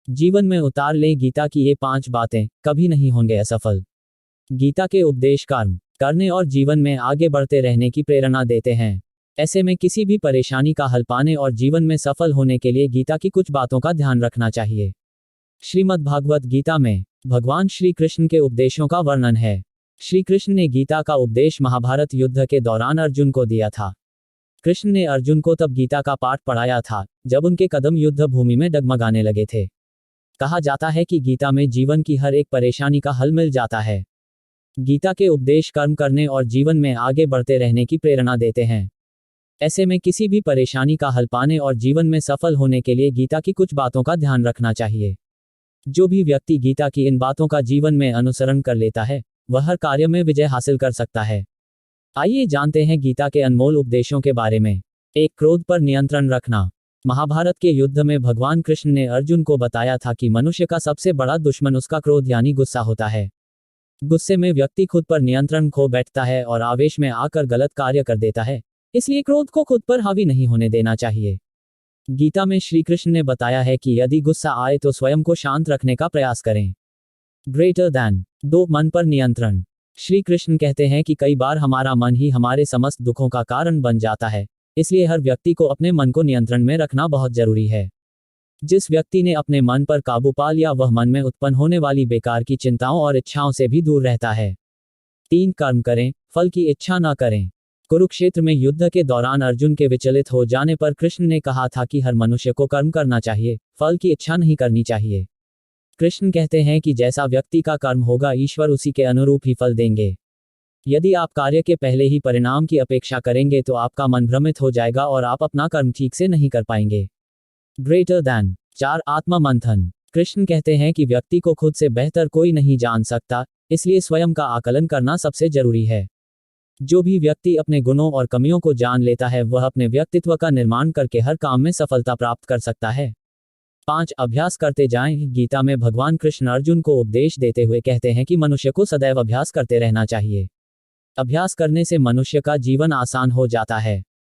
जीवन में उतार लें गीता की ये 5 बातें, कभी नहीं होंगे असफल। गीता के उपदेश कर्म करने और जीवन में आगे बढ़ते रहने की प्रेरणा देते हैं। ऐसे में किसी भी परेशानी का हल पाने और जीवन में सफल होने के लिए गीता की कुछ बातों का ध्यान रखना चाहिए। श्रीमद् भागवत गीता में भगवान श्री कृष्ण के उपदेशों का वर्णन है। श्री कृष्ण ने गीता का उपदेश महाभारत युद्ध के दौरान अर्जुन को दिया था। कृष्ण ने अर्जुन को तब गीता का पाठ पढ़ाया था जब उनके कदम युद्ध भूमि में डगमगाने लगे थे। कहा जाता है कि गीता में जीवन की हर एक परेशानी का हल मिल जाता है। गीता के उपदेश कर्म करने और जीवन में आगे बढ़ते रहने की प्रेरणा देते हैं। ऐसे में किसी भी परेशानी का हल पाने और जीवन में सफल होने के लिए गीता की कुछ बातों का ध्यान रखना चाहिए। जो भी व्यक्ति गीता की इन बातों का जीवन में अनुसरण कर लेता है वह हर कार्य में विजय हासिल कर सकता है। आइए जानते हैं गीता के अनमोल उपदेशों के बारे में। 1. क्रोध पर नियंत्रण रखना। महाभारत के युद्ध में भगवान कृष्ण ने अर्जुन को बताया था कि मनुष्य का सबसे बड़ा दुश्मन उसका क्रोध यानी गुस्सा होता है। गुस्से में व्यक्ति खुद पर नियंत्रण खो बैठता है और आवेश में आकर गलत कार्य कर देता है, इसलिए क्रोध को खुद पर हावी नहीं होने देना चाहिए। गीता में श्री कृष्ण ने बताया है कि यदि गुस्सा आए तो स्वयं को शांत रखने का प्रयास करें। Greater than 2. मन पर नियंत्रण। श्री कृष्ण कहते हैं कि कई बार हमारा मन ही हमारे समस्त दुखों का कारण बन जाता है, इसलिए हर व्यक्ति को अपने मन को नियंत्रण में रखना बहुत जरूरी है। जिस व्यक्ति ने अपने मन पर काबू पा लिया वह मन में उत्पन्न होने वाली बेकार की चिंताओं और इच्छाओं से भी दूर रहता है। 3. कर्म करें, फल की इच्छा न करें। कुरुक्षेत्र में युद्ध के दौरान अर्जुन के विचलित हो जाने पर कृष्ण ने कहा था कि हर मनुष्य को कर्म करना चाहिए, फल की इच्छा नहीं करनी चाहिए। कृष्ण कहते हैं कि जैसा व्यक्ति का कर्म होगा ईश्वर उसी के अनुरूप ही फल देंगे। यदि आप कार्य के पहले ही परिणाम की अपेक्षा करेंगे तो आपका मन भ्रमित हो जाएगा और आप अपना कर्म ठीक से नहीं कर पाएंगे। Greater than 4. आत्मा मंथन। कृष्ण कहते हैं कि व्यक्ति को खुद से बेहतर कोई नहीं जान सकता, इसलिए स्वयं का आकलन करना सबसे जरूरी है। जो भी व्यक्ति अपने गुणों और कमियों को जान लेता है वह अपने व्यक्तित्व का निर्माण करके हर काम में सफलता प्राप्त कर सकता है। 5. अभ्यास करते जाएं। गीता में भगवान कृष्ण अर्जुन को उपदेश देते हुए कहते हैं कि मनुष्य को सदैव अभ्यास करते रहना चाहिए। अभ्यास करने से मनुष्य का जीवन आसान हो जाता है।